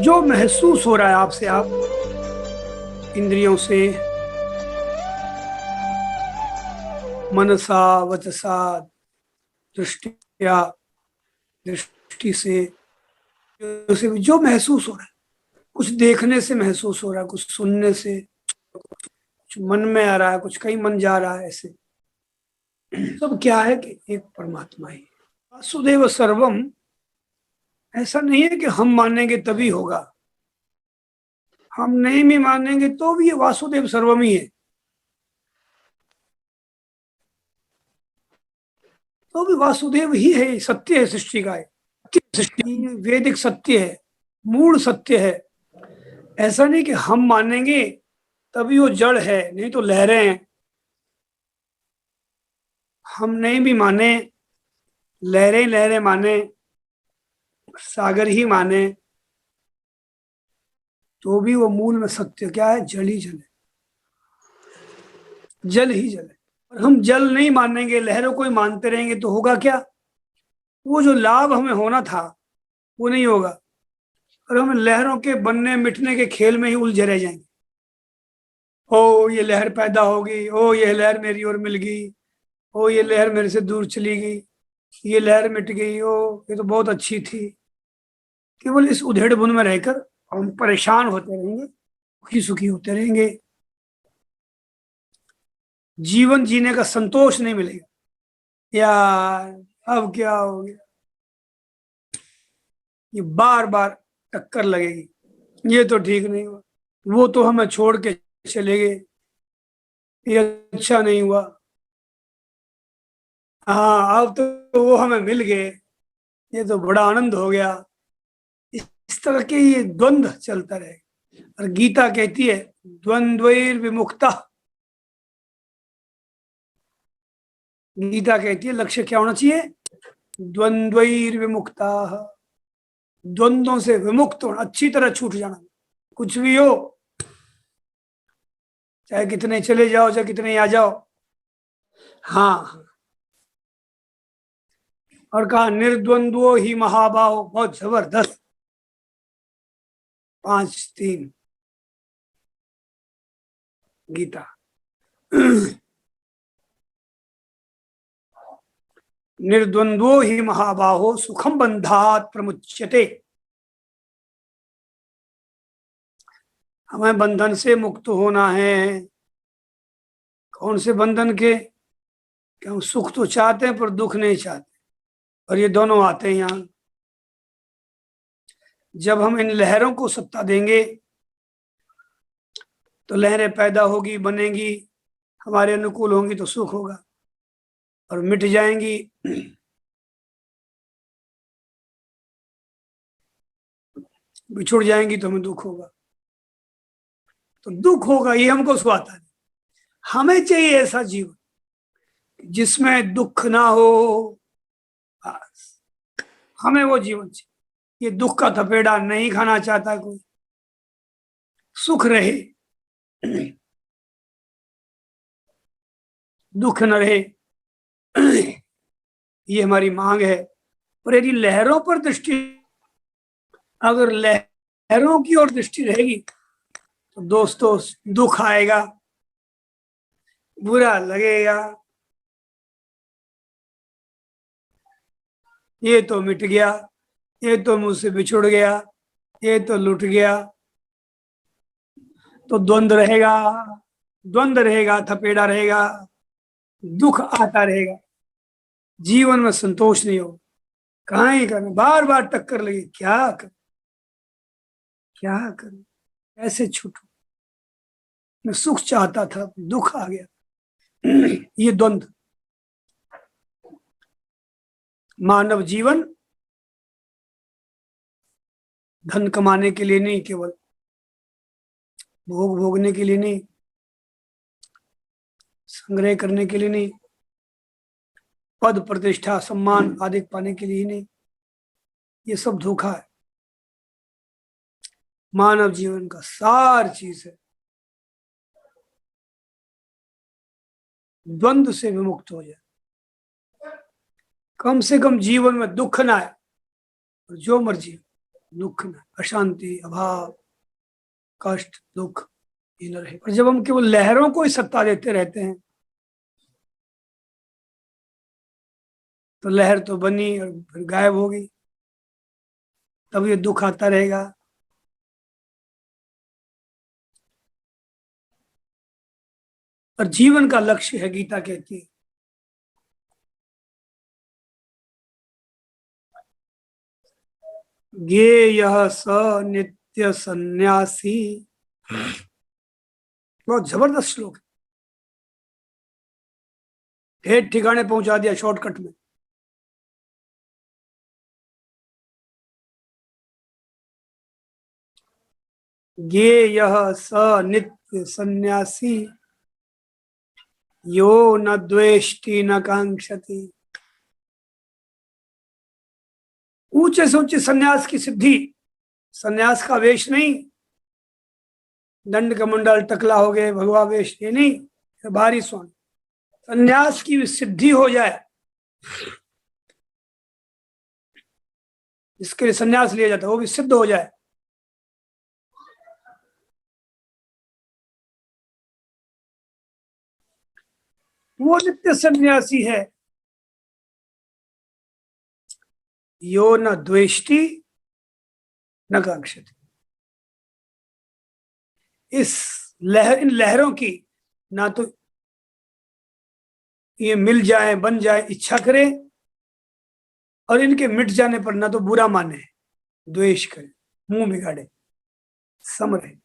जो महसूस हो रहा है आपसे, आप इंद्रियों से, मनसा वचसा दृष्टिया, दृष्टि से, जो महसूस हो रहा है, कुछ देखने से महसूस हो रहा है, कुछ सुनने से, कुछ मन में आ रहा है, कुछ कहीं मन जा रहा है, ऐसे सब क्या है कि एक परमात्मा ही है। वासुदेव सर्वम ऐसा नहीं है कि हम मानेंगे तभी होगा, हम नहीं भी मानेंगे तो भी ये वासुदेव सर्वम ही है, तो भी वासुदेव ही है, सत्य है सृष्टि का है। सृष्टि वैदिक सत्य है, मूल सत्य है। ऐसा नहीं कि हम मानेंगे तभी वो जड़ है, नहीं तो लहरें हैं। हम नहीं भी माने, लहरें लहरें माने, सागर ही माने, तो भी वो मूल में सत्य क्या है? जल ही जल है, जल ही जल है। और हम जल नहीं मानेंगे, लहरों को ही मानते रहेंगे तो होगा क्या? वो जो लाभ हमें होना था वो नहीं होगा, और हम लहरों के बनने मिटने के खेल में ही उलझे रह जाएंगे। ओ ये लहर पैदा होगी, ओ ये लहर मेरी ओर मिल गई, ओ ये लहर मेरे से दूर चली गई, ये लहर मिट गई, ओ ये तो बहुत अच्छी थी। केवल इस उधेड़ बुन में रहकर हम परेशान होते रहेंगे, दुखी सुखी होते रहेंगे, जीवन जीने का संतोष नहीं मिलेगा। यार अब क्या हो गया, ये बार बार टक्कर लगेगी, ये तो ठीक नहीं हुआ, वो तो हमें छोड़ के चले गए, ये अच्छा नहीं हुआ, हाँ अब तो वो हमें मिल गए, ये तो बड़ा आनंद हो गया। इस तरह के ये द्वंद्व चलता रहेगा। और गीता कहती है द्वंद्वैर विमुक्ता, गीता कहती है लक्ष्य क्या होना चाहिए? द्वंद्वैर विमुक्ता, द्वंद्वों से विमुक्त होना, अच्छी तरह छूट जाना। कुछ भी हो, चाहे कितने चले जाओ, चाहे कितने आ जाओ, हाँ। और कहा निर्द्वंद्वो ही महाबाहो, बहुत जबरदस्त, 5-3 गीता। निर्द्वंद्वो ही महाबाहो सुखम बंधात प्रमुच्यते, हमें बंधन से मुक्त होना है। कौन से बंधन के? कि हम सुख तो चाहते हैं पर दुख नहीं चाहते, और ये दोनों आते हैं यहाँ। जब हम इन लहरों को सत्ता देंगे तो लहरें पैदा होगी, बनेंगी, हमारे अनुकूल होंगी तो सुख होगा, और मिट जाएंगी बिछुड़ जाएंगी तो हमें दुख होगा। तो दुख होगा ये हमको सुहाता नहीं, हमें चाहिए ऐसा जीवन जिसमें दुख ना हो। बस, हमें वो जीवन चाहिए। ये दुख का थपेड़ा नहीं खाना चाहता कोई, सुख रहे, दुख न रहे, ये हमारी मांग है। और यदि लहरों पर दृष्टि, अगर लहरों की ओर दृष्टि रहेगी तो दोस्तों दुख आएगा, बुरा लगेगा, ये तो मिट गया, ये तो मुझसे बिछुड़ गया, ये तो लुट गया, तो द्वंद्व रहेगा, द्वंद्व रहेगा, थपेड़ा रहेगा, दुख आता रहेगा, जीवन में संतोष नहीं होगा। कहाँ ही करना, बार बार टक्कर लगी, क्या कर, क्या करूं, कैसे छूटूं? मैं सुख चाहता था, दुख आ गया। ये द्वंद्व, मानव जीवन धन कमाने के लिए नहीं, केवल भोग भोगने के लिए नहीं, संग्रह करने के लिए नहीं, पद प्रतिष्ठा सम्मान आदि पाने के लिए ही नहीं, ये सब धोखा है। मानव जीवन का सार चीज है द्वंद्व से विमुक्त हो जाए, कम से कम जीवन में दुख ना आए, और जो मर्जी दुख में अशांति, अभाव, कष्ट, दुख ये न रहे। और जब हम केवल लहरों को ही सत्ता देते रहते हैं तो लहर तो बनी और फिर गायब हो गई, तब ये दुख आता रहेगा। और जीवन का लक्ष्य है, गीता कहती है, ज्ञेयः स नित्य सन्यासी। बहुत जबरदस्त श्लोक है, ठेठ ठिकाने पहुंचा दिया शॉर्टकट में। ज्ञेयः स नित्य सन्यासी यो न द्वेष्टि न कांक्षति। ऊंचे से ऊंचे सन्यास की सिद्धि, सन्यास का वेश नहीं, दंड कमंडल टकला हो गए भगवा वेश, ये नहीं, भारी स्वर्ण। सन्यास की सिद्धि हो जाए, जिसके लिए सन्यास लिया जाता है वो भी सिद्ध हो जाए, वो नित्य सन्यासी है। यो न द्वेष्टि न कांक्षति। इन लहरों की ना तो ये मिल जाए, बन जाए, इच्छा करे, और इनके मिट जाने पर ना तो बुरा माने, द्वेष करे, मुंह बिगाड़े, सम रहे।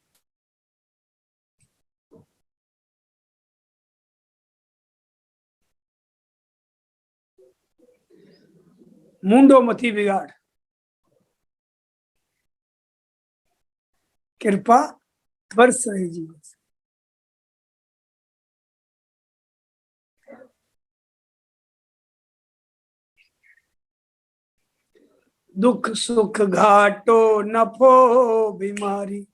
मुंडो मती बिगाड़, कृपा बरस रही जीवन से। दुख सुख घाटो नफो बीमारी,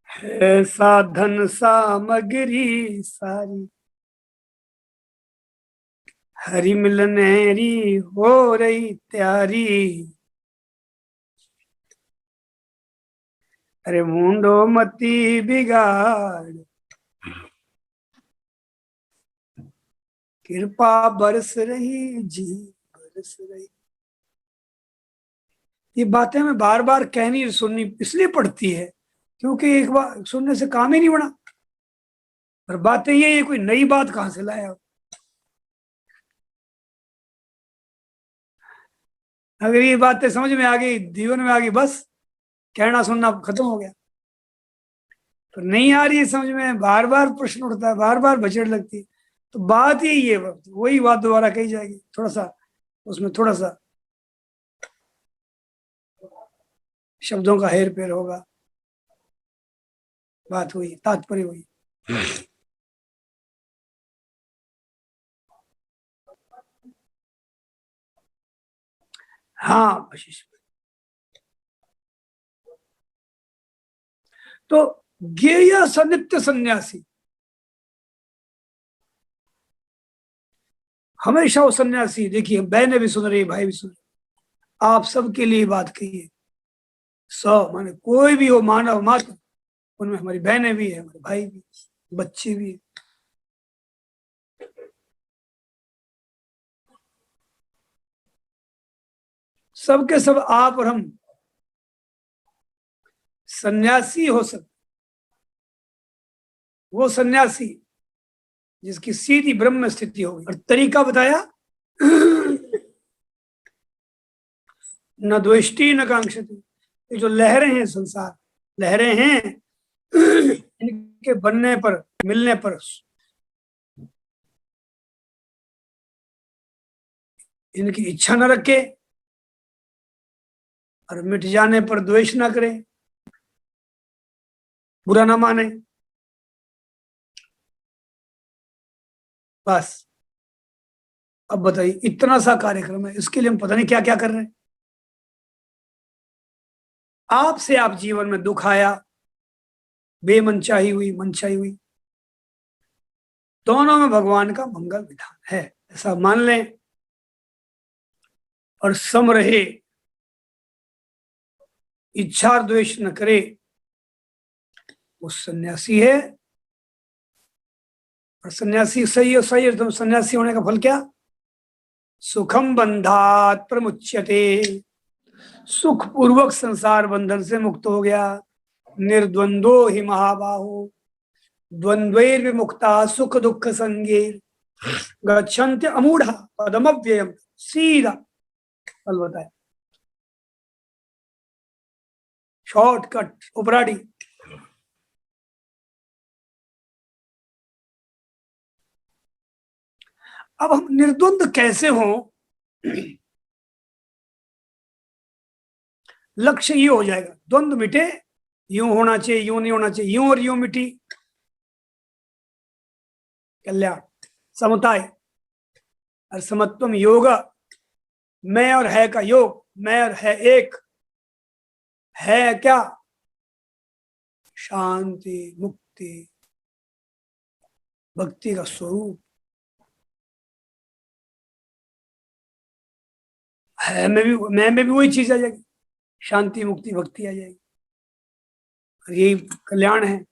है साधन सामग्री सारी। हरि मिलनेरी हो रही तैयारी, अरे मुंडो मती बिगाड़, कृपा बरस रही जी, बरस रही। ये बातें मैं बार बार कहनी सुननी इसलिए पड़ती है क्योंकि एक बार सुनने से काम ही नहीं बना। और बातें ये कोई नई बात कहां से लाया। अगर ये बातें समझ में आ गई, जीवन में आ गई, बस कहना सुनना खत्म हो गया। तो नहीं आ रही है समझ में, बार बार प्रश्न उठता है, बार बार बचड़ लगती है, तो बात ही ये वही बात दोबारा कही जाएगी, थोड़ा सा उसमें थोड़ा सा शब्दों का हेर फेर होगा, बात हुई, तात्पर्य हुई। हाँ आशीष, तो ज्ञेय सनित्य सन्यासी, हमेशा वो सन्यासी। देखिए बहनें भी सुन रही, भाई भी सुन रहे, आप सबके लिए बात कही है। माने कोई भी हो, मानव मात्र, उनमें हमारी बहनें भी है, हमारे भाई भी, बच्चे भी है। सबके सब आप और हम सन्यासी हो सकते। वो सन्यासी जिसकी सीधी ब्रह्म में स्थिति होगी। और तरीका बताया, न द्वेष्टि न कांक्षति। ये जो लहरें हैं, संसार लहरें हैं, इनके बनने पर, मिलने पर इनकी इच्छा न रखे, और मिट जाने पर द्वेष ना करे, बुरा ना माने, बस। अब बताइए, इतना सा कार्यक्रम है, इसके लिए हम पता नहीं क्या क्या कर रहे हैं। आपसे आप जीवन में दुख आया, बेमनचाही हुई, मनचाही हुई, दोनों में भगवान का मंगल विधान है, ऐसा मान लें और सम रहे। इच्छा और द्वेष न करे, वो सन्यासी है। और सन्यासी सही और सही एकदम सन्यासी होने का फल क्या? सुखम बंधात प्रमुच्यते, सुख पूर्वक संसार बंधन से मुक्त हो गया। निर्द्वंद्वो ही महाबाहो, द्वंद्वैर विमुक्ता सुख दुख संगेर, गच्छन्ति अमूढ़ा पदमव्ययम। सीधा फल बताया, शॉर्टकट, उपराड़ी। अब हम निर्द्वंद कैसे हों? लक्ष्य ये हो जाएगा, द्वंद्व मिटे, यूं होना चाहिए, यूं नहीं होना चाहिए, यूं और यूं मिटी, कल्याण। समताय और समत्वम योग, मैं और है का योग, मैं और है एक, है क्या? शांति मुक्ति भक्ति का स्वरूप है। मैं में भी वही चीज आ जाएगी, शांति मुक्ति भक्ति आ जाएगी। और यही कल्याण है।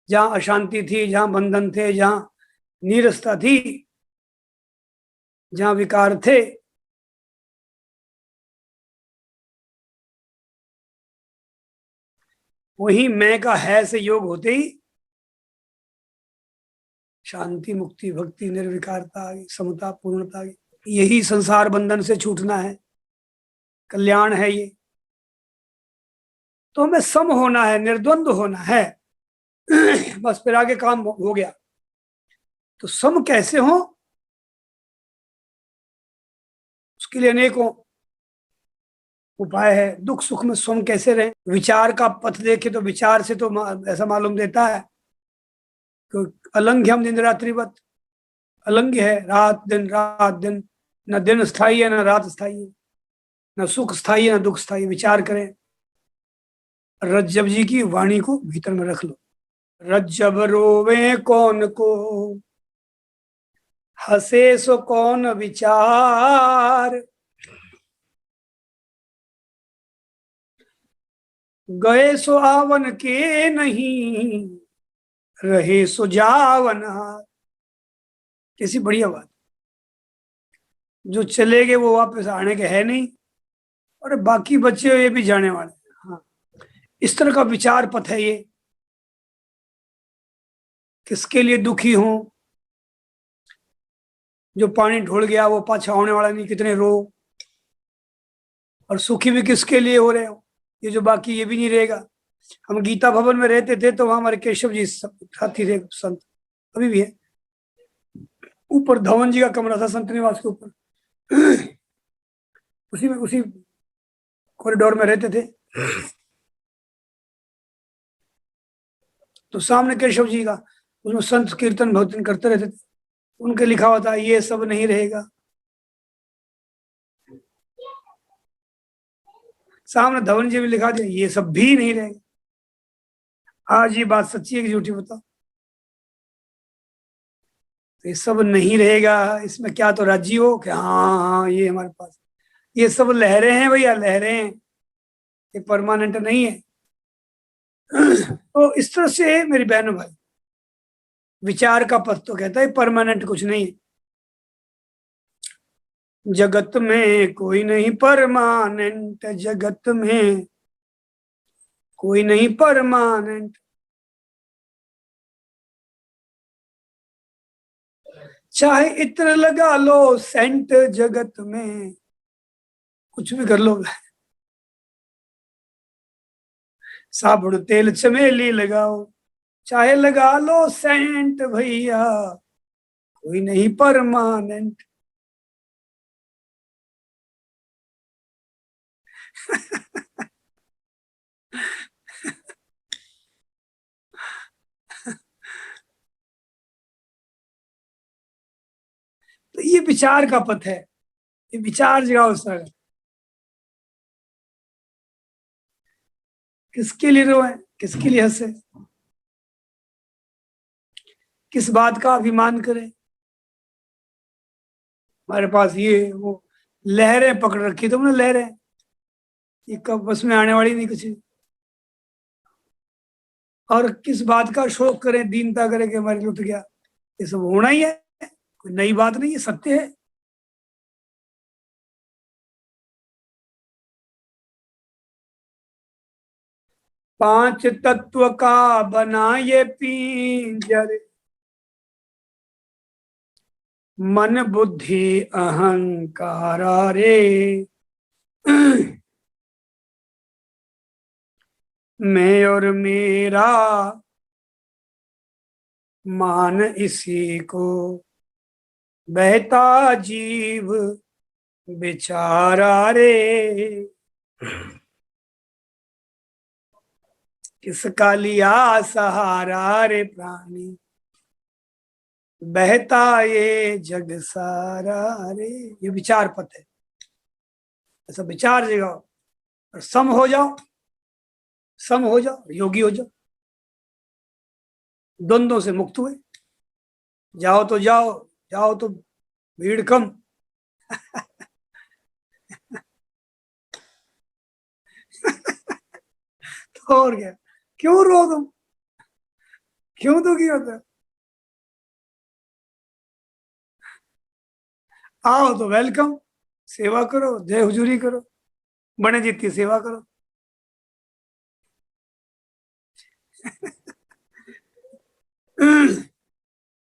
जहां अशांति थी, जहां बंधन थे, जहां नीरसता थी, जहां विकार थे, वही मैं का है से योग होते ही शांति मुक्ति भक्ति निर्विकारता आ गई, समता पूर्णता आ गई। यही संसार बंधन से छूटना है, कल्याण है ये। तो हमें सम होना है, निर्द्वंद होना है। बस फिर आगे काम हो गया। तो सम कैसे हो? उसके लिए अनेकों उपाय है। दुख सुख में सम कैसे रहे? विचार का पथ देखे तो विचार से तो ऐसा मालूम देता है कि अलंघ्य हम दिन रात्रिवत, अलंघ्य है, रात दिन, न दिन स्थायी है न रात स्थायी है, न सुख स्थायी है न दुख स्थायी। विचार करें। रज्जब जी की वाणी को भीतर में रख लो। रज्जब रोवे कौन को, हंसे सो कौन विचार, गए सो आवन के नहीं, रहे सो जावन हार। कैसी बढ़िया बात। जो चले गए वो वापस आने के है नहीं, और बाकी बच्चे ये भी जाने वाले। हाँ, इस तरह का विचार पथ है ये। किसके लिए दुखी हूं? जो पानी ढुल गया वो पाछा होने वाला नहीं, कितने रो। और सुखी भी किसके लिए हो रहे हो? ये जो बाकी ये भी नहीं रहेगा। हम गीता भवन में रहते थे तो वहां हमारे केशव जी साथी थे, संत अभी भी है। ऊपर धवन जी का कमरा था संत निवास के ऊपर, उसी कॉरिडोर में रहते थे। तो सामने केशव जी का, उसमें संत कीर्तन भजन करते रहते थे। उनके लिखा हुआ था ये सब नहीं रहेगा। सामने धवन जी भी लिखा दिया ये सब भी नहीं रहेगा। आज ये बात सच्ची है कि झूठी बताओ? तो ये सब नहीं रहेगा, इसमें क्या तो राजी हो कि हाँ हाँ ये हमारे पास, ये सब लहरें हैं भैया, लहरें हैं, ये परमानेंट नहीं है। तो इस तरह से मेरी बहनों भाई, विचार का पथ तो कहता है परमानेंट कुछ नहीं है। जगत में कोई नहीं परमानेंट, जगत में कोई नहीं परमानेंट। चाहे इत्र लगा लो सेंट जगत में, कुछ भी कर लो। साबुन तेल चमेली लगाओ, चाहे लगा लो सेंट भैया, कोई नहीं परमानेंट। तो ये विचार का पथ है, ये विचार जगाओ सर। किसके लिए रोए, किसके लिए हंसे, किस बात का अभिमान करें? हमारे पास ये वो लहरें पकड़ रखी तुमने, लहरें। ये कब बस में आने वाली नहीं कुछ भी। और किस बात का शोक करें, दीनता करें कि हमारी लुट गया। ये सब होना ही है, कोई नई बात नहीं, ये सत्य है। पांच तत्व का बना ये पिंजर, मन बुद्धि अहंकार रे। मैं और मेरा मान इसी को, बहता जीव बेचारा रे। किसका लिया सहारा रे प्राणी, बहता ये जग सारा रे। ये विचार पथ है। ऐसा विचार जगाओ और सम हो जाओ, सम हो जाओ, योगी हो जाओ, द्वंद्वों से मुक्त हुए। जाओ तो जाओ, जाओ तो भीड़ कम। तो और क्या, क्यों रो तुम, क्यों दुखी होते हो? आओ तो वेलकम, सेवा करो, जय हुजूरी करो, बने जितनी सेवा करो।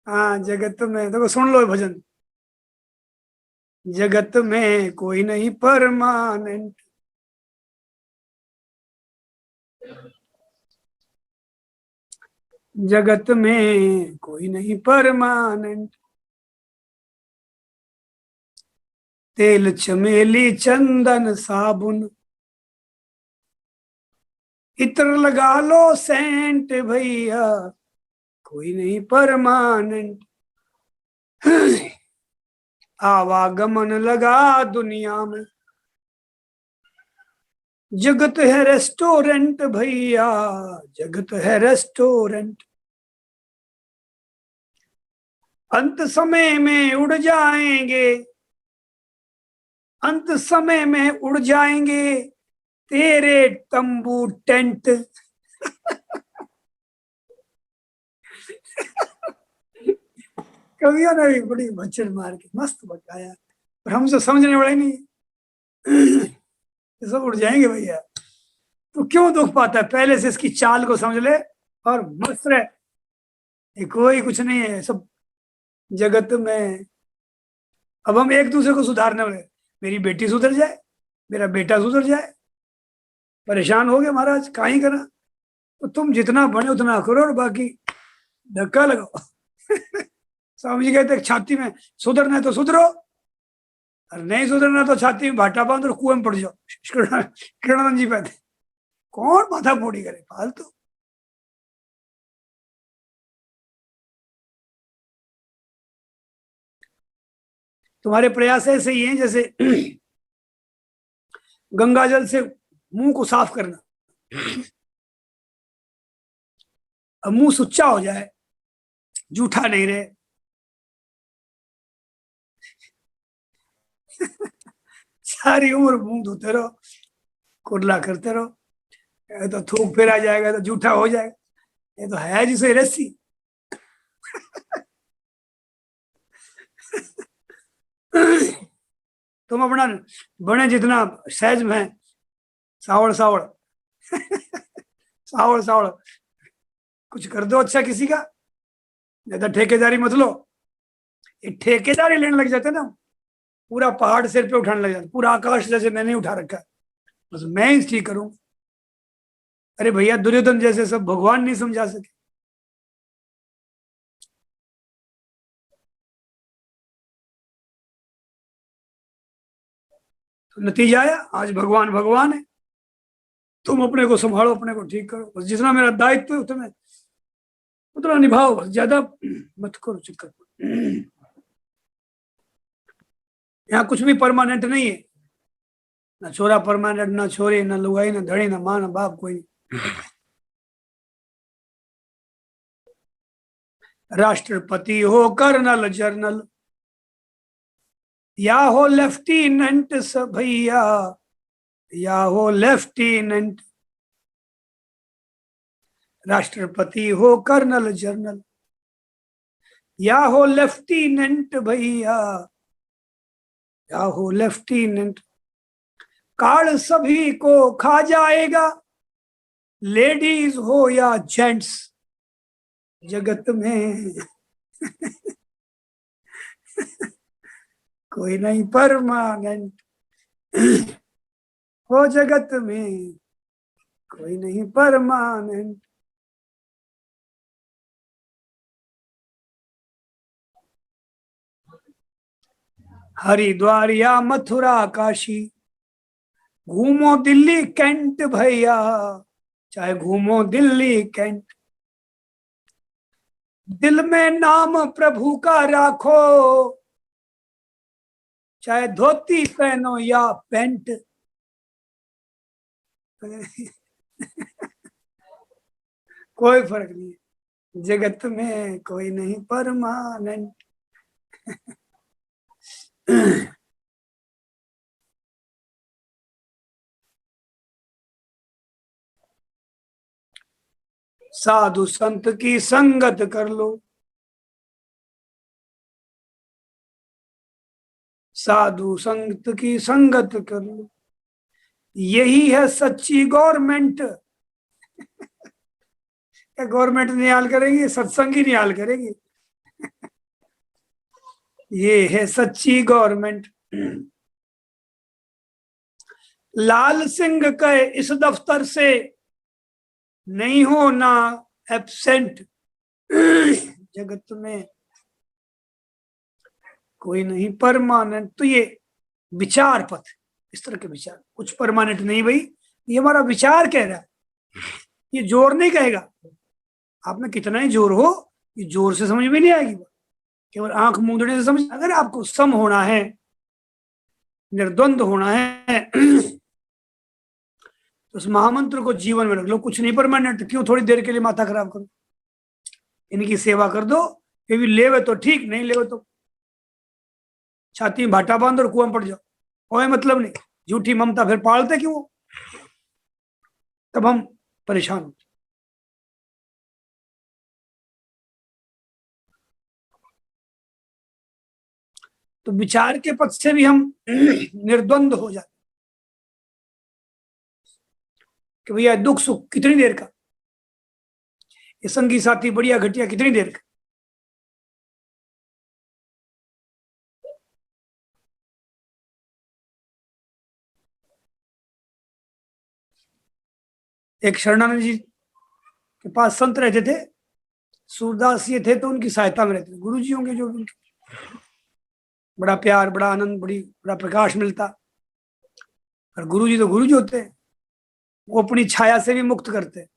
हाँ, जगत में देखो, सुन लो ये भजन। जगत में कोई नहीं परमानेंट, जगत में कोई नहीं परमानेंट। तेल चमेली चंदन साबुन, इत्र लगा लो सेंट भैया, कोई नहीं परमानेंट। आवागमन लगा दुनिया में, जगत है रेस्टोरेंट भैया, जगत है रेस्टोरेंट। अंत समय में उड़ जाएंगे, अंत समय में उड़ जाएंगे तेरे तंबू टेंट। कवियों ने भी बड़ी भचड़ मार के मस्त बताया, पर हमसे समझने वाले नहीं। ये सब उड़ जाएंगे भैया, तो क्यों दुख पाता है? पहले से इसकी चाल को समझ ले और मस्त रहे। ये कोई कुछ नहीं है सब जगत में। अब हम एक दूसरे को सुधारने वाले, मेरी बेटी सुधर जाए, मेरा बेटा सुधर जाए, परेशान हो गए महाराज, कहीं करा। तो तुम जितना बने उतना करो और बाकी धक्का लगाओ। स्वामी जी कहते छाती में सुधरना है तो सुधरो, और नहीं सुधरना तो छाती में भाटा बांध और कुएं में पड़ जाओ। किरणानंद जी कहते कौन माथा फोड़ी करे फालतू। तुम्हारे प्रयास ऐसे ही हैं जैसे गंगा जल से मुंह को साफ करना। अब मुंह सुच्चा हो जाए, जूठा नहीं रहे, सारी उम्र मुंह धोते रहो, कुरला करते रहो, ये तो थूक फिर आ जाएगा तो जूठा हो जाएगा। ये तो है जिसे रस्सी। तुम अपना बने जितना सहज में सावड़ सावड़, सावड़ सावड़ कुछ कर दो अच्छा किसी का, ज्यादा ठेकेदारी मत लो। ये ठेकेदारी लेने लग जाते ना, पूरा पहाड़ सिर पे उठाने लग जाते, पूरा आकाश जैसे मैंने उठा रखा है, बस मैं ही ठीक करूं। अरे भैया, दुर्योधन जैसे सब भगवान नहीं समझा सके। तो नतीजा आया, आज भगवान भगवान है। तुम अपने को संभालो, अपने को ठीक करो, बस जितना मेरा दायित्व है उतना उतना निभाओ, बस ज्यादा मत करो चक्कर। यहाँ कुछ भी परमानेंट नहीं है, ना छोरा परमानेंट, ना छोरी, ना लुगाई, ना धड़ी, ना माँ, ना बाप, कोई नहीं। राष्ट्रपति हो कर्नल जर्नल, या हो लेफ्टिनेंट भैया, या हो लेफ्टिनेंट, राष्ट्रपति हो कर्नल जनरल, या हो लेफ्टिनेंट भैया, या हो लेफ्टिनेंट, कार्ड सभी को खा जाएगा, लेडीज हो या जेंट्स, जगत में कोई नहीं परमानेंट, हो जगत में कोई नहीं परमानेंट। हरिद्वार या मथुरा काशी, घूमो दिल्ली कैंट भैया, चाहे घूमो दिल्ली कैंट, दिल में नाम प्रभु का राखो, चाहे धोती पहनो या पैंट। कोई फर्क नहीं है, जगत में कोई नहीं परमानेंट। साधु संत की संगत कर लो, साधु संत की संगत कर लो, यही है सच्ची गवर्नमेंट। गवर्नमेंट निहाल करेगी, सत्संग ही निहाल करेगी। ये है सच्ची गवर्नमेंट। लाल सिंह कहे इस दफ्तर से नहीं होना एब्सेंट, जगत में कोई नहीं परमानेंट। तो ये विचार पथ, इस तरह के विचार, कुछ परमानेंट नहीं भाई, ये हमारा विचार कह रहा है, ये जोर नहीं कहेगा। आप में कितना ही जोर हो, ये जोर से समझ में नहीं आएगी, केवल आंख मूंदने से समझ। अगर आपको सम होना है, निर्द्वंद होना है, तो उस महामंत्र को जीवन में रख लो। कुछ नहीं परमानेंट, क्यों थोड़ी देर के लिए माथा खराब करो, इनकी सेवा कर दो, ये भी लेवे तो ठीक, नहीं लेवे तो छाती में भाटा बांध और कुआं पड़ जाओ, कोई मतलब नहीं। झूठी ममता फिर पालते क्यों, तब हम परेशान होते। तो विचार के पथ से भी हम निर्द्वंद हो जाते कि भैया दुख सुख कितनी देर का, ये संगी साथी बढ़िया घटिया कितनी देर का। एक शरणानंद जी के पास संत रहते थे, सूरदास ये थे, तो उनकी सहायता में रहते थे। गुरु जी होंगे जो भी, उनके बड़ा प्यार, बड़ा आनंद, बड़ा प्रकाश मिलता। और गुरु जी तो गुरु जी होते हैं, वो अपनी छाया से भी मुक्त करते हैं।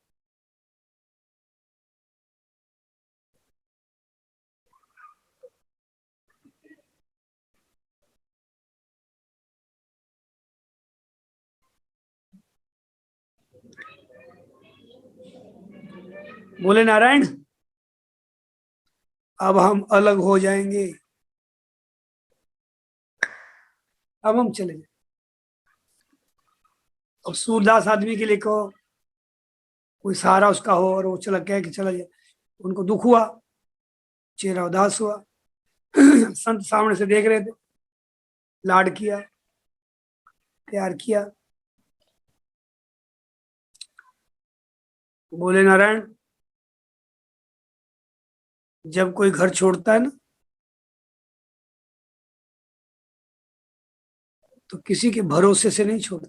बोले नारायण, अब हम अलग हो जाएंगे, अब हम चले जाए। अब सूरदास आदमी के लिए कहो, कोई सहारा उसका हो, और वो चला कह कि चला जाए, उनको दुख हुआ, चेहरा उदास हुआ। संत सामने से देख रहे थे, लाड किया, प्यार किया। बोले नारायण, जब कोई घर छोड़ता है ना, तो किसी के भरोसे से नहीं छोड़ता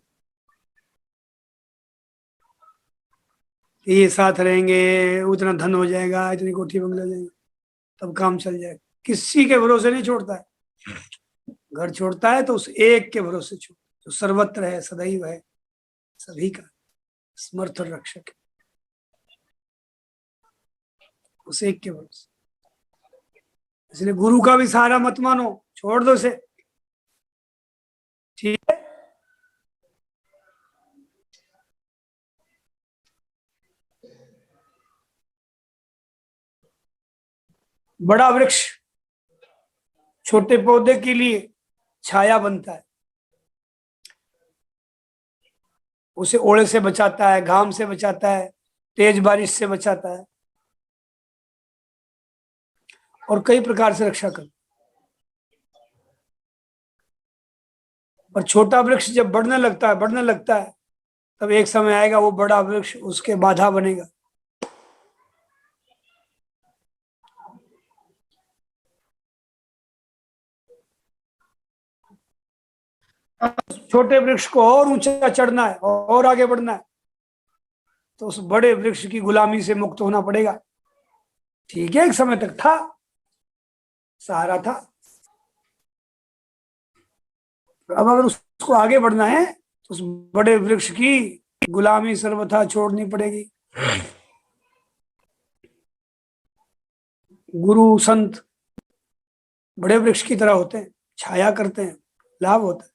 कि ये साथ रहेंगे, उतना धन हो जाएगा, इतनी कोठी बंगला हो जाएगी, तब काम चल जाएगा। किसी के भरोसे नहीं छोड़ता है। घर छोड़ता है तो उस एक के भरोसे छोड़, जो सर्वत्र है, सदैव है, सभी का समर्थ और रक्षक है, उस एक के भरोसे। इसलिए गुरु का भी सहारा मत मानो, छोड़ दो उसे, ठीक है। बड़ा वृक्ष छोटे पौधे के लिए छाया बनता है, उसे ओले से बचाता है, घाम से बचाता है, तेज बारिश से बचाता है और कई प्रकार से रक्षा करता है। और छोटा वृक्ष जब बढ़ने लगता है, तब एक समय आएगा वो बड़ा वृक्ष उसके बाधा बनेगा। छोटे वृक्ष को और ऊंचा चढ़ना है और आगे बढ़ना है, तो उस बड़े वृक्ष की गुलामी से मुक्त होना पड़ेगा। ठीक है, एक समय तक था, सहारा था, अब अगर उसको आगे बढ़ना है तो उस बड़े वृक्ष की गुलामी सर्वथा छोड़नी पड़ेगी। गुरु संत बड़े वृक्ष की तरह होते हैं, छाया करते हैं, लाभ होता है।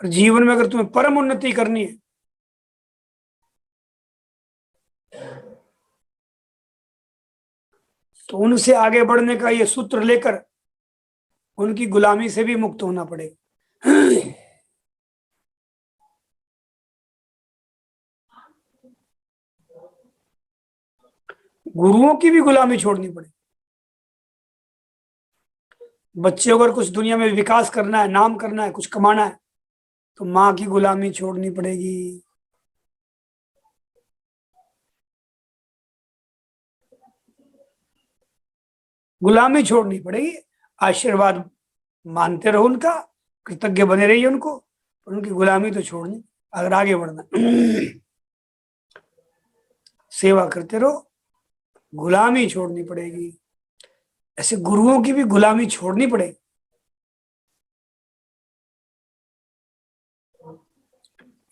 पर जीवन में अगर तुम्हें परम उन्नति करनी है तो उनसे आगे बढ़ने का ये सूत्र लेकर उनकी गुलामी से भी मुक्त होना पड़ेगा। गुरुओं की भी गुलामी छोड़नी पड़ेगी। बच्चे अगर कुछ दुनिया में विकास करना है, नाम करना है, कुछ कमाना है, तो माँ की गुलामी छोड़नी पड़ेगी। गुलामी छोड़नी पड़ेगी। आशीर्वाद मानते रहो उनका, कृतज्ञ बने रहिए उनको, पर उनकी गुलामी तो छोड़नी अगर आगे बढ़ना। सेवा करते रहो, गुलामी छोड़नी पड़ेगी। ऐसे गुरुओं की भी गुलामी छोड़नी पड़ेगी।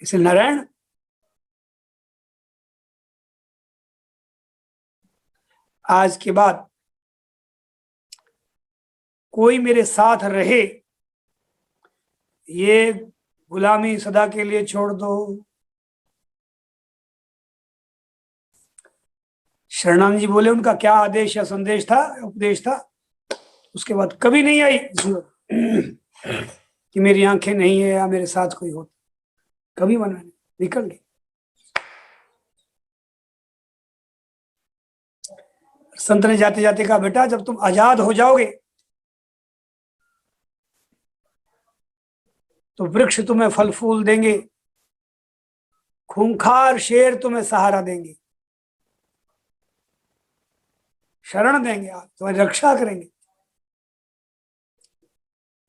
इसे नारायण आज के बाद कोई मेरे साथ रहे, ये गुलामी सदा के लिए छोड़ दो। शरणानंद जी बोले, उनका क्या आदेश या संदेश था, उपदेश था, उसके बाद कभी नहीं आई कि मेरी आंखें नहीं है या मेरे साथ कोई हो, कभी मना नहीं, निकल गए। संत ने जाते जाते कहा, बेटा जब तुम आजाद हो जाओगे तो वृक्ष तुम्हें फल फूल देंगे, खूंखार शेर तुम्हें सहारा देंगे, शरण देंगे, आप तुम्हारी रक्षा करेंगे,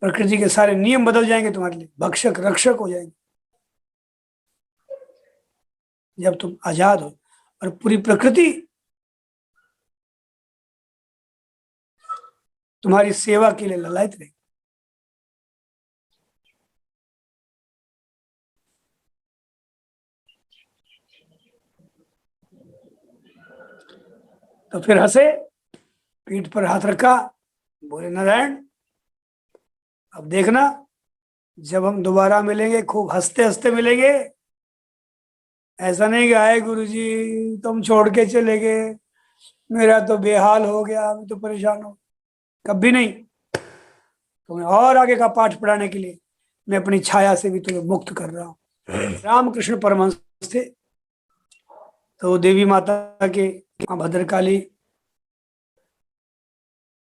प्रकृति के सारे नियम बदल जाएंगे तुम्हारे लिए, भक्षक रक्षक हो जाएंगे जब तुम आजाद हो। और पूरी प्रकृति तुम्हारी सेवा के लिए ललायत रहेगी। तो फिर हंसे, पीठ पर हाथ रखा, बोले, नारायण अब देखना, जब हम दोबारा मिलेंगे खूब हंसते हंसते मिलेंगे। ऐसा नहीं कि आए गुरुजी तुम छोड़ के चले गए, मेरा तो बेहाल हो गया, मैं तो परेशान हो। कभी नहीं। तुम्हें और आगे का पाठ पढ़ाने के लिए मैं अपनी छाया से भी तुम्हें मुक्त कर रहा हूँ। रामकृष्ण परमहंस थे, तो देवी माता के मां भद्रकाली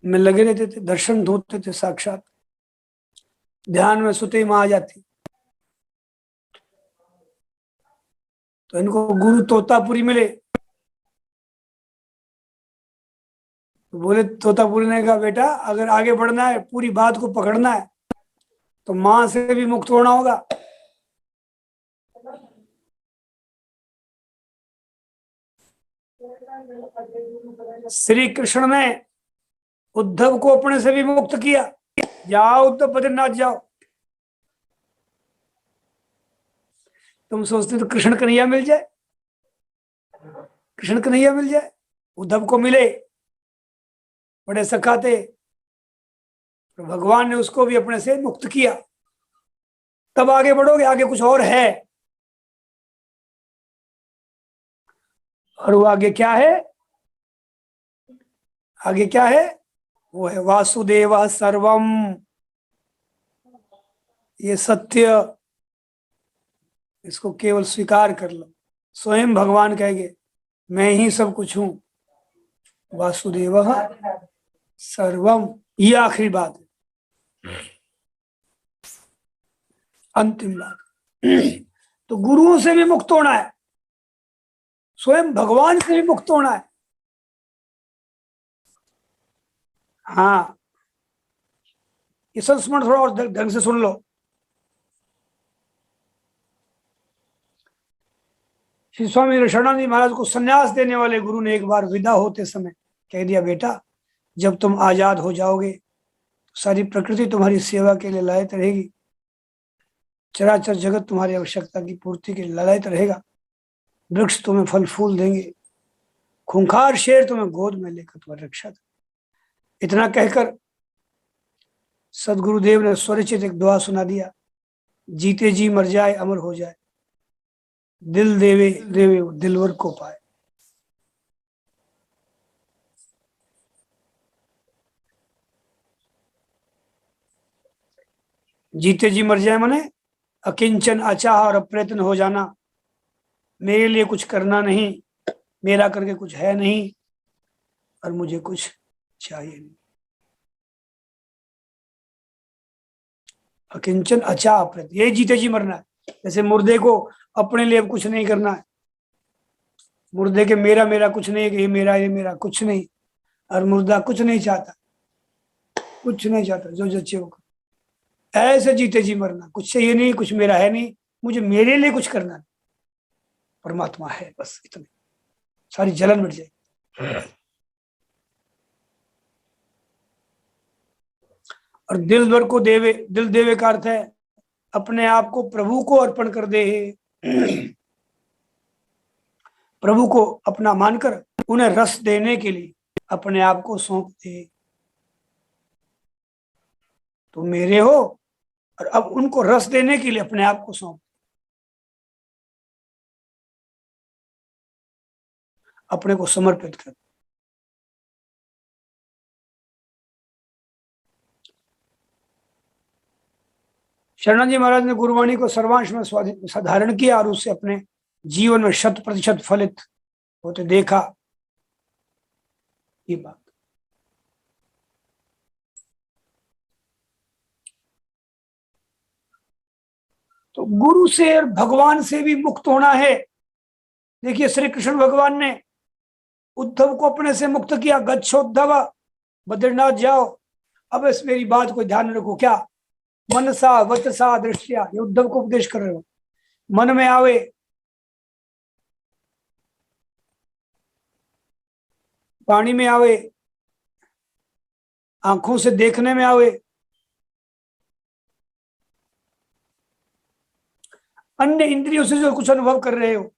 में लगे रहते थे, दर्शन होते थे साक्षात, ध्यान में सुते ही मां आ जाती। तो इनको गुरु तोतापुरी मिले, तो बोले, तोतापुरी ने कहा, बेटा अगर आगे बढ़ना है, पूरी बात को पकड़ना है, तो मां से भी मुक्त होना होगा। श्री कृष्ण ने उद्धव को अपने से भी मुक्त किया, जाओ उद्धव बद्रीनाथ जाओ। तुम सोचते तो कृष्ण कन्हैया मिल जाए, कृष्ण कन्हैया मिल जाए, उद्धव को मिले, बड़े सखा थे, तो भगवान ने उसको भी अपने से मुक्त किया। तब आगे बढ़ोगे, आगे कुछ और है। और वो आगे क्या है? आगे क्या है? वो है वासुदेव सर्वम। ये सत्य, इसको केवल स्वीकार कर लो। स्वयं भगवान कहेंगे मैं ही सब कुछ हूं, वासुदेव सर्वम। ये आखिरी बात है, अंतिम बात। तो गुरुओं से भी मुक्त होना है, स्वयं भगवान से भी मुक्त होना है। हाँ, ये संस्मरण थोड़ा और ढंग से सुन लो। श्री स्वामी ऋषणानंद महाराज को संन्यास देने वाले गुरु ने एक बार विदा होते समय कह दिया, बेटा जब तुम आजाद हो जाओगे तो सारी प्रकृति तुम्हारी सेवा के लिए ललायत रहेगी, चराचर जगत तुम्हारी आवश्यकता की पूर्ति के लिए ललायत रहेगा, वृक्ष तुम्हें फल फूल देंगे, खूंखार शेर तुम्हें गोद में लेकर तुम्हारी रक्षा करें। इतना कहकर सदगुरुदेव ने स्वरचित एक दुआ सुना दिया, जीते जी मर जाए अमर हो जाए, दिल देवे देवे दिलवर को पाए। जीते जी मर जाए माने अकिंचन अचाह और अप्रयत्न हो जाना, मेरे लिए कुछ करना नहीं, मेरा करके कुछ है नहीं और मुझे कुछ चाहिए नहीं। अकिंचन अचाह अप्रयत्न, यही जीते जी मरना है। जैसे मुर्दे को अपने लिए कुछ नहीं करना है, मुर्दे के मेरा मेरा कुछ नहीं, ये मेरा कुछ नहीं, और मुर्दा कुछ नहीं चाहता, कुछ नहीं चाहता, जो जच्चे हो। ऐसे जीते जी मरना, कुछ चाहिए नहीं, कुछ मेरा है नहीं, मुझे मेरे लिए कुछ करना नहीं, परमात्मा है बस, इतना सारी जलन मिट जाएगी। और दिल भर को देवे, दिल देवे का अर्थ है अपने आप को प्रभु को अर्पण कर दे, प्रभु को अपना मानकर उन्हें रस देने के लिए अपने आप को सौंप दे। तो मेरे हो और अब उनको रस देने के लिए अपने आप को सौंप, अपने को समर्पित कर। शरणानंद जी महाराज ने गुरुवाणी को सर्वांश में साधारण किया और उससे अपने जीवन में 100% फलित होते देखा। ये बात तो गुरु से और भगवान से भी मुक्त होना है। देखिए श्री कृष्ण भगवान ने उद्धव को अपने से मुक्त किया, गच्छोद्धव, बद्रीनाथ जाओ। अब इस मेरी बात को ध्यान में रखो, क्या मनसा वचसा दृष्टिया, ये उद्धव को उपदेश कर रहे हो। मन में आवे, वाणी में आवे, आंखों से देखने में आवे, अन्य इंद्रियों से जो कुछ अनुभव कर रहे हो,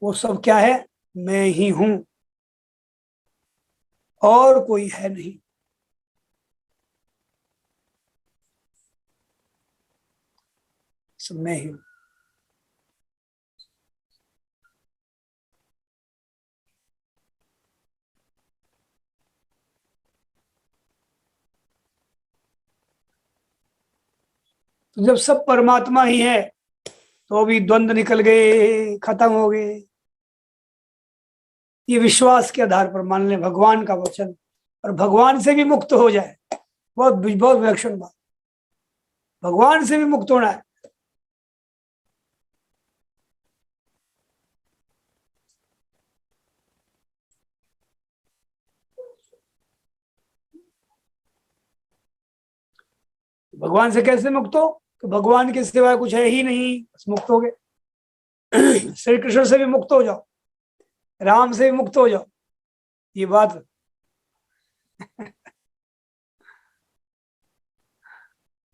वो सब क्या है? मैं ही हूं और कोई है नहीं। सब मैं ही हूं। तो जब सब परमात्मा ही है तो भी द्वंद्व निकल गए, खत्म हो गए। ये विश्वास के आधार पर मान ले भगवान का वचन और भगवान से भी मुक्त हो जाए। बहुत बहुत विलक्षण बात, भगवान से भी मुक्त होना है। भगवान से कैसे मुक्त हो? तो भगवान के सिवाय कुछ है ही नहीं, बस मुक्त हो गए। श्री कृष्ण से भी मुक्त हो जाओ, राम से भी मुक्त हो जाओ। ये बात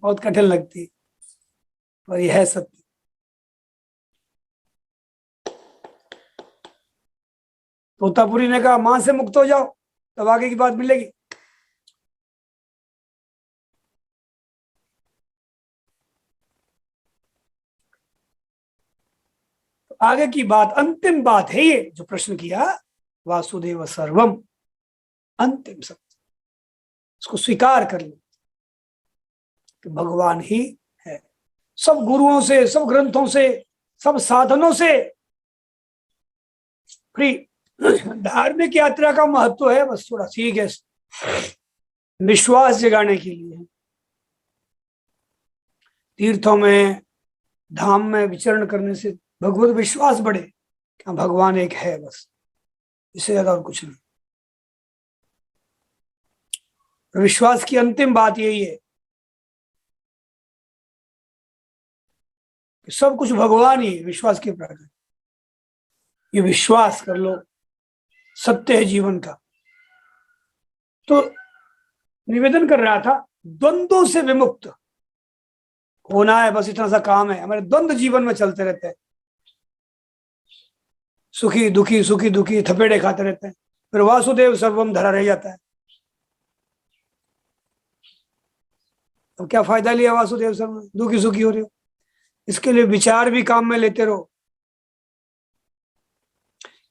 बहुत कठिन लगती है पर यह है सत्य। तोतापुरी ने कहा मां से मुक्त हो जाओ तब आगे की बात मिलेगी। तो आगे की बात, अंतिम बात है ये जो प्रश्न किया, वासुदेव सर्वम, अंतिम सत्य। उसको स्वीकार कर लो कि भगवान ही है। सब गुरुओं से, सब ग्रंथों से, सब साधनों से फ्री। धार्मिक यात्रा का महत्व है बस थोड़ा ठीक है, विश्वास जगाने के लिए। तीर्थों में, धाम में विचरण करने से भगवत विश्वास बढ़े कि भगवान एक है, बस इससे ज्यादा और कुछ नहीं। विश्वास की अंतिम बात यही है कि सब कुछ भगवान ही है, विश्वास के प्रकार। ये विश्वास कर लो, सत्य है जीवन का। तो निवेदन कर रहा था, द्वंद्वों से विमुक्त होना है, बस इतना सा काम है। हमारे द्वंद्व जीवन में चलते रहते हैं, सुखी दुखी सुखी दुखी थपेड़े खाते रहते हैं, फिर वासुदेव सर्वम धरा रह जाता है। अब क्या फायदा लिया वासुदेव सर्वम, दुखी सुखी हो रहे हो। इसके लिए विचार भी काम में लेते रहो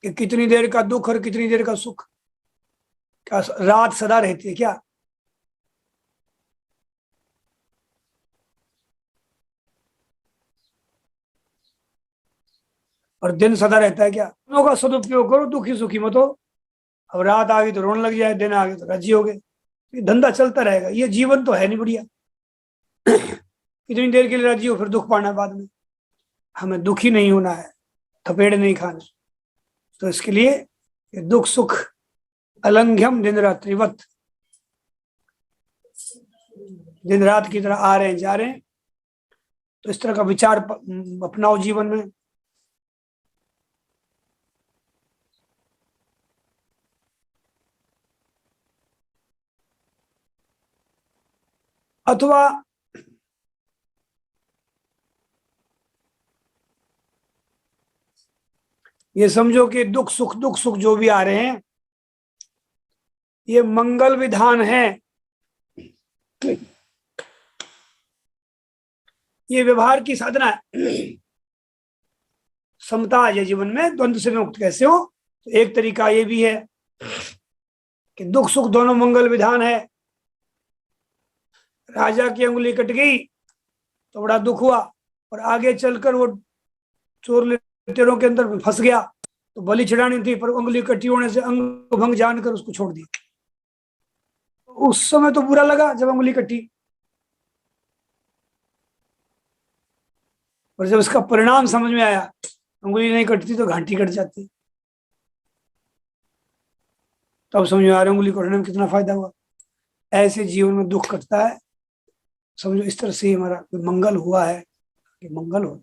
कि कितनी देर का दुख और कितनी देर का सुख। क्या रात सदा रहती है क्या? और दिन सदा रहता है क्या? दोनों का सदुपयोग करो, दुखी सुखी मत हो। अब रात आ गई तो रोने लग जाए, दिन आ गए तो राजी हो गए, धंधा चलता रहेगा। ये जीवन तो है नहीं बढ़िया। कितनी देर के लिए राजी हो, फिर दुख पाना बाद में। हमें दुखी नहीं होना है, थपेड़े नहीं खाने। तो इसके लिए दुख सुख अलंघ्यम दिन रात्रिवत, दिन रात की तरह आ रहे हैं जा रहे हैं। तो इस तरह का विचार अपनाओ जीवन में। अथवा ये समझो कि दुख सुख जो भी आ रहे हैं, ये मंगल विधान है। ये व्यवहार की साधना है। समता है जीवन में, द्वंद्व से मुक्त कैसे हो? तो एक तरीका ये भी है कि दुख सुख दोनों मंगल विधान है। राजा की अंगुली कट गई तो बड़ा दुख हुआ, और आगे चलकर वो चोर लुटेरों के अंदर फंस गया, तो बलि चढ़ानी थी, पर उंगली कटी होने से अंग भंग जानकर उसको छोड़ दिया। उस समय तो बुरा लगा जब उंगली कटी, और जब इसका परिणाम समझ में आया, उंगली नहीं कटती तो घंटी कट जाती, तब समझ में आ रहा उंगली कटने में कितना फायदा हुआ। ऐसे जीवन में दुख कटता है, समझो इस तरह से हमारा मंगल हुआ है कि मंगल हो।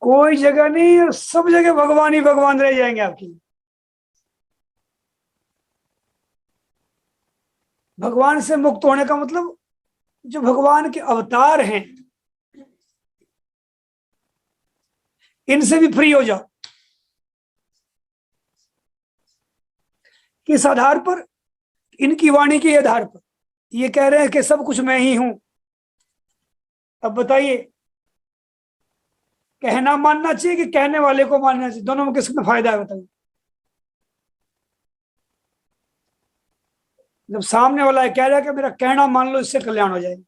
कोई जगह नहीं, सब जगह भगवान ही भगवान रह जाएंगे आपकी। भगवान से मुक्त होने का मतलब, जो भगवान के अवतार हैं इनसे भी फ्री हो जाओ। किस आधार पर? इनकी वाणी के आधार पर। ये कह रहे हैं कि सब कुछ मैं ही हूं। अब बताइए, कहना मानना चाहिए कि कहने वाले को मानना चाहिए? दोनों में किसमें फायदा है बताइए? जब सामने वाला है कह रहा है कि मेरा कहना मान लो, इससे कल्याण हो जाएगा,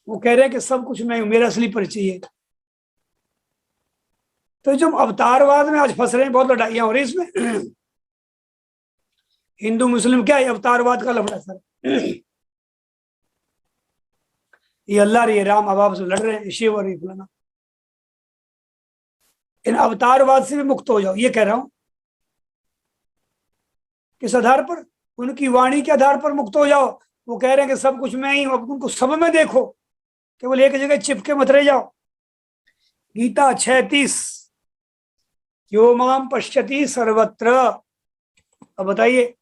वो कह रहे हैं कि सब कुछ मैं हूं, मेरा असली परिचय है। तो जो अवतारवाद में आज फंस रहे हैं, बहुत लड़ाइयां हो रही इसमें। हिंदू मुस्लिम क्या है, अवतारवाद का लफड़ा सर। ये अल्लाह और ये राम अब आपसे लड़ रहे हैं, शिव और ये फलाना। इन अवतारवाद से भी मुक्त हो जाओ, ये कह रहा हूं। किस आधार पर? उनकी वाणी के आधार पर मुक्त हो जाओ। वो कह रहे हैं कि सब कुछ मैं ही हूं, अब उनको सब में देखो, केवल एक जगह चिपके मत रह जाओ। गीता 36, यो माम पश्यति सर्वत्र। अब बताइए,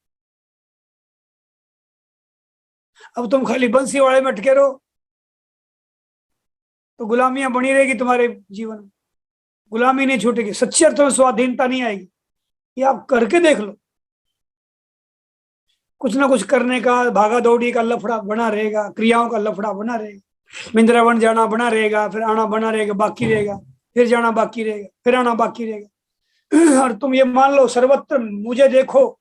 अब तुम खाली बंसी वाले में अटके रहो तो गुलामियां बनी रहेगी तुम्हारे जीवन में, गुलामी नहीं छूटेगी, सच्ची अर्थ में स्वाधीनता नहीं आएगी। ये आप करके देख लो। कुछ ना कुछ करने का, भागा दौड़ी का लफड़ा बना रहेगा, क्रियाओं का लफड़ा बना रहेगा, वृंदावन जाना बना रहेगा, फिर आना बना रहेगा, बाकी रहेगा, फिर जाना बाकी रहेगा, फिर आना बाकी रहेगा। और तुम ये मान लो सर्वत्र मुझे देखो,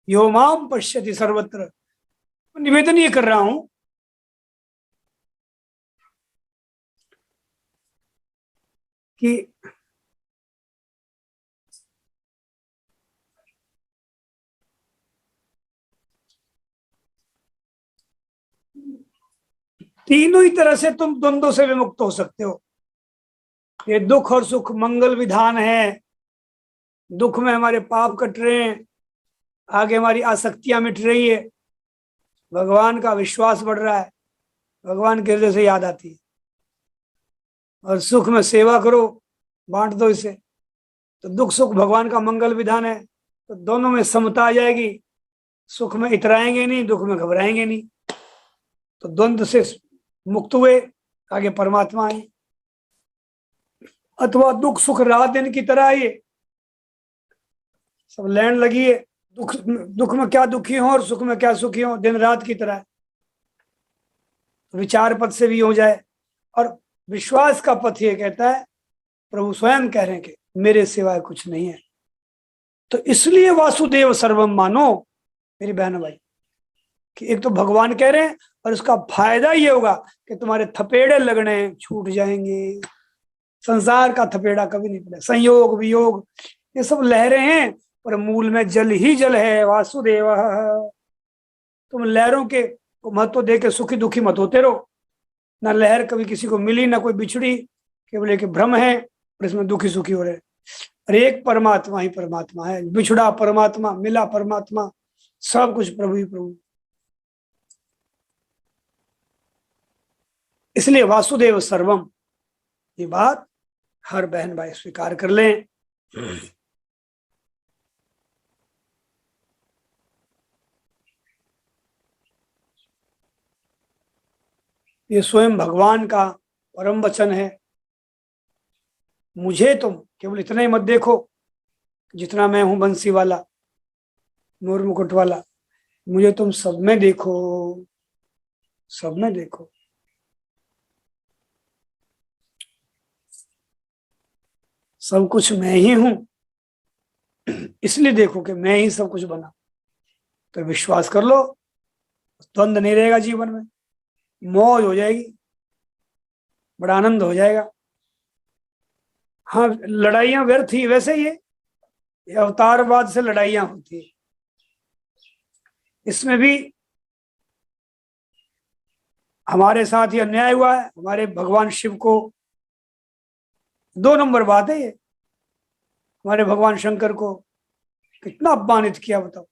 यो माम पश्यति सर्वत्र। निवेदन ये कर रहा हूं कि तीनों ही तरह से तुम द्वंद्व से विमुक्त हो सकते हो। ये दुख और सुख मंगल विधान है। दुख में हमारे पाप कट रहे हैं, आगे हमारी आसक्तियां मिट रही है, भगवान का विश्वास बढ़ रहा है, भगवान के हृदय से याद आती है। और सुख में सेवा करो, बांट दो इसे, तो दुख सुख भगवान का मंगल विधान है, तो दोनों में समता आ जाएगी। सुख में इतराएंगे नहीं, दुख में घबराएंगे नहीं, तो द्वंद्व से मुक्त हुए, आगे परमात्मा आए। अथवा दुख सुख रात दिन की तरह ये सब लैंड लगी है, दुख में क्या दुखी हो और सुख में क्या सुखी हो, दिन रात की तरह। विचार पथ से भी हो जाए। और विश्वास का पथ ये कहता है, प्रभु स्वयं कह रहे हैं कि मेरे सिवाय कुछ नहीं है। तो इसलिए वासुदेव सर्वम मानो मेरी बहन भाई, कि एक तो भगवान कह रहे हैं, और उसका फायदा ये होगा कि तुम्हारे थपेड़े लगने छूट जाएंगे। संसार का थपेड़ा कभी नहीं पड़े, संयोग वियोग ये सब लहरें हैं, पर मूल में जल ही जल है। वासुदेव, तुम लहरों के महत्व दे के सुखी दुखी मत होते रहो। ना लहर कभी किसी को मिली, ना कोई बिछड़ी, केवल एक भ्रम है और इसमें दुखी सुखी हो रहे। अरे एक परमात्मा ही परमात्मा है, बिछड़ा परमात्मा, मिला परमात्मा, सब कुछ प्रभु ही प्रभु। इसलिए वासुदेव सर्वम, ये बात हर बहन भाई स्वीकार कर लें। ये स्वयं भगवान का परम वचन है। मुझे तुम केवल इतना ही मत देखो जितना मैं हूं बंसी वाला, मोर मुकुट वाला, मुझे तुम सब में देखो, सब में देखो। सब कुछ मैं ही हूं, इसलिए देखो कि मैं ही सब कुछ बना। तो विश्वास कर लो, द्वंद्व नहीं रहेगा जीवन में, मौज हो जाएगी, बड़ा आनंद हो जाएगा। हाँ, लड़ाइयां व्यर्थ ही, वैसे ही ये अवतारवाद से लड़ाइयां होती है। इसमें भी हमारे साथ ही अन्याय हुआ है। हमारे भगवान शिव को 2 नंबर बात है ये, हमारे भगवान शंकर को कितना अपमानित किया बताओ।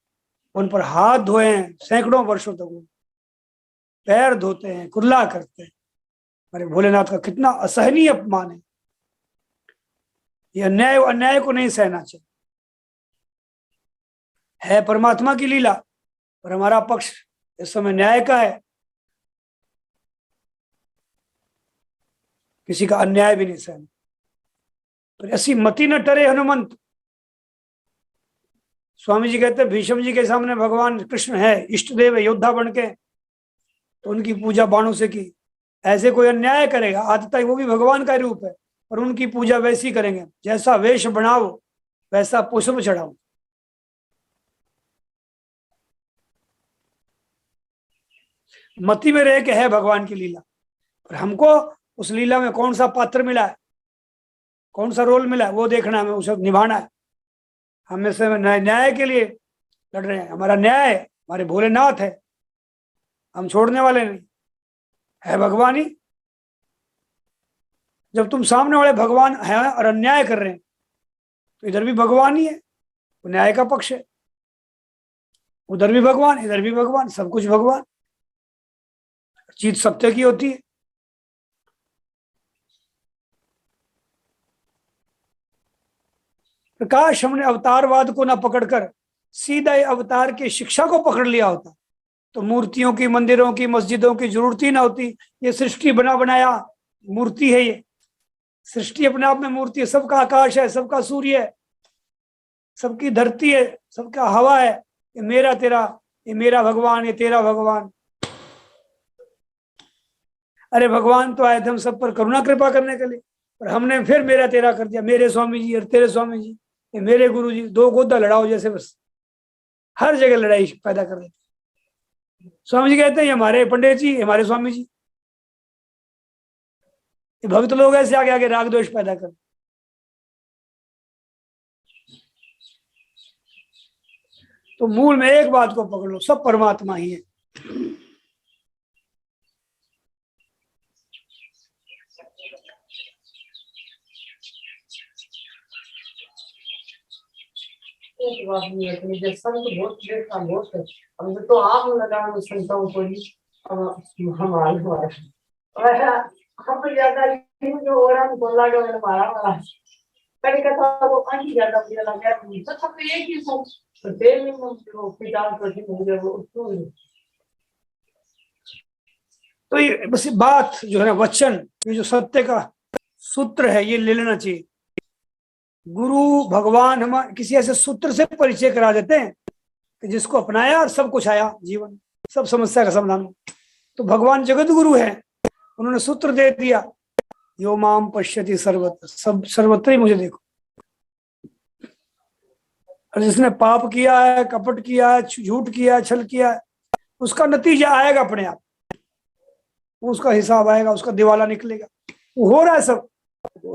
उन पर हाथ धोए हैं सैकड़ों वर्षों तक, वो पैर धोते हैं, कुल्ला करते हैं। हमारे भोलेनाथ का कितना असहनीय अपमान है। ये अन्याय, अन्याय को नहीं सहना चाहिए। है परमात्मा की लीला, पर हमारा पक्ष इस समय न्याय का है। किसी का अन्याय भी नहीं सहना। तो ऐसी मति न टरे हनुमंत। स्वामी जी कहते हैं भीष्म जी के सामने भगवान कृष्ण है, इष्ट देव है, योद्धा बन के, तो उनकी पूजा बाणों से की। ऐसे कोई अन्याय करेगा, आदता वो भी भगवान का रूप है, और उनकी पूजा वैसी करेंगे, जैसा वेश बनाओ वैसा पुष्प चढ़ाओ। मति में रह के है भगवान की लीला, और हमको उस लीला में कौन सा पात्र मिला है, कौन सा रोल मिला है, वो देखना, हमें उसे निभाना है। हम से न्याय के लिए लड़ रहे हैं। हमारा न्याय हमारे भोलेनाथ है, हम छोड़ने वाले नहीं, है भगवान ही। जब तुम सामने वाले भगवान है और अन्याय कर रहे हैं, तो इधर भी भगवान ही है, वो न्याय का पक्ष है। उधर भी भगवान, इधर भी भगवान, सब कुछ भगवान। जीत सत्य की होती है। प्रकाश हमने अवतारवाद को ना पकड़कर सीधा अवतार की शिक्षा को पकड़ लिया होता, तो मूर्तियों की, मंदिरों की, मस्जिदों की जरूरत ही ना होती। ये सृष्टि बना बनाया मूर्ति है ये, सृष्टि अपने आप में मूर्ति है। सबका आकाश है, सबका सूर्य है, सबकी धरती है, सबका हवा है। ये मेरा तेरा, ये मेरा भगवान, ये तेरा भगवान। अरे भगवान तो आए थे हम सब पर करुणा कृपा करने के लिए, पर हमने फिर मेरा तेरा कर दिया। मेरे स्वामी जी और तेरे स्वामी जी, ये मेरे गुरु जी, दो गोदा लड़ाओ जैसे, बस हर जगह लड़ाई पैदा कर देते। स्वामी जी कहते हैं ये हमारे पंडित जी, हमारे स्वामी जी। ये भक्त लोग ऐसे आगे आगे राग द्वेष पैदा कर। तो मूल में एक बात को पकड़ लो, सब परमात्मा ही है। एक बात नहीं है कि जैसा तो बहुत देखा बहुत है। अब तो आप लगा संतों को ही हमारे हमारा हम ज्यादा जो हो रहा बोला का मैंने मारा वाला कभी कथा वो अंत ज्यादा मुझे लगा तो सब एक ही सब तो तेल में वो पिता को मुझे वो उसको तो ये बस बात जो है ना, वचन, ये जो सत्य का सूत्र है, ये ले लेना चाहिए। गुरु भगवान हम किसी ऐसे सूत्र से परिचय करा देते हैं कि जिसको अपनाया और सब कुछ आया, जीवन सब समस्या का समाधान। तो भगवान जगत गुरु है, उन्होंने सूत्र दे दिया, यो माम पश्यति सर्वत्र, सब सर्वत्र ही मुझे देखो। और जिसने पाप किया है, कपट किया है, झूठ किया है, छल किया है, उसका नतीजा आएगा अपने आप, उसका हिसाब आएगा, उसका दिवाला निकलेगा। वो हो रहा है सब,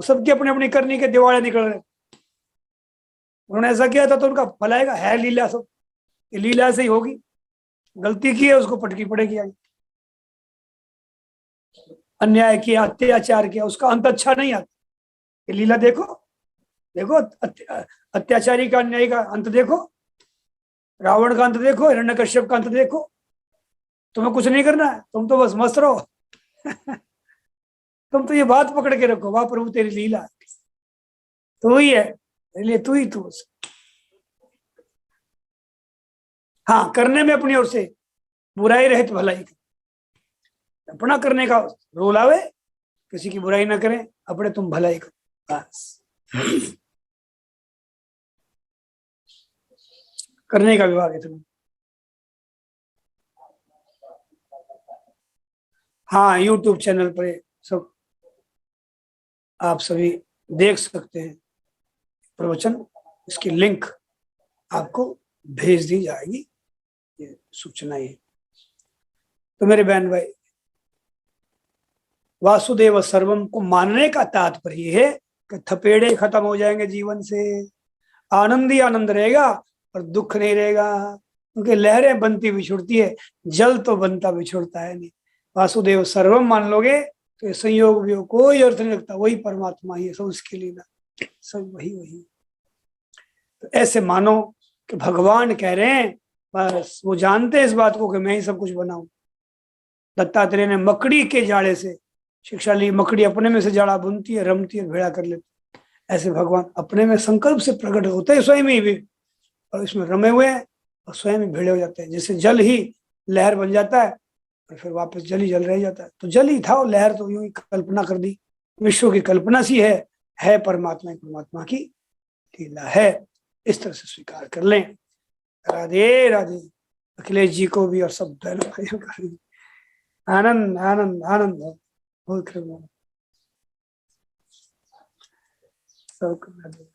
सबकी अपनी अपनी करनी के दिवाले निकल रहे। उन्होंने ऐसा किया था तो उनका फल आएगा, है लीला सब, ये लीला से ही होगी। गलती की है उसको पटकी पड़ेगी आगे। अन्याय किया, अत्याचार किया, उसका अंत अच्छा नहीं आता। ये लीला देखो, देखो अत्याचारी का, अन्यायी का अंत देखो, रावण का अंत देखो, हिरण्यकश्यप का अंत देखो। तुम्हें कुछ नहीं करना है, तुम तो बस मस्त रहो। तुम तो ये बात पकड़ के रखो, वाह प्रभु तेरी लीला, तू ही है तेरे लिए, तू ही तू। हाँ, करने में अपनी ओर से बुराई रहित भलाई कर, अपना करने का रोल आवे, किसी की बुराई ना करें, अपने तुम भलाई करो बस। करने का विभाग है तुम्हें। हाँ, यूट्यूब चैनल पर सब आप सभी देख सकते हैं प्रवचन, इसकी लिंक आपको भेज दी जाएगी, ये सूचना है। तो मेरे बहन भाई, वासुदेव सर्वम को मानने का तात्पर्य है कि थपेड़े खत्म हो जाएंगे जीवन से, आनंद ही आनंद रहेगा और दुख नहीं रहेगा। क्योंकि लहरें बनती बिछुड़ती है, जल तो बनता बिछुड़ता है नहीं। वासुदेव सर्वम मान लोगे तो ये संयोग भी हो, कोई अर्थ नहीं लगता, वही परमात्मा ही है, सब उसके लीला, सब वही वही। तो ऐसे मानो कि भगवान कह रहे हैं, बस वो जानते हैं इस बात को कि मैं ही सब कुछ बनाऊं। दत्तात्रेय ने मकड़ी के जाड़े से शिक्षा ली, मकड़ी अपने में से जाड़ा बुनती है, रमती है, भेड़ा कर लेती। ऐसे भगवान अपने में संकल्प से प्रकट होते हैं स्वयं ही भी, और इसमें रमे हुए हैं और स्वयं ही भिड़े हो जाते हैं। जैसे जल ही लहर बन जाता है और फिर वापस जल ही जल रह जाता है, तो जल ही था और लहर तो यूं ही कल्पना कर दी, विश्व की कल्पना सी है परमात्मा, परमात्मा की लीला है। इस तरह से स्वीकार कर लें। राधे राधे। अखिलेश जी को भी और सब बहनों भाइयों का भी आनंद आनंद आनंद हो। बहुत कृपा सबको राधे।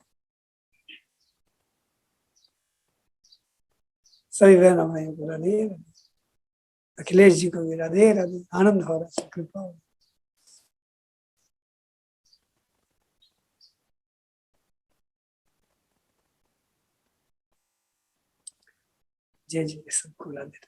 सभी बहनों भाइयों को राधे राधे। अखिलेश जी को भी राधे राधे। आनंद हो रहा है, कृपा हो। जय जय सबको राधे।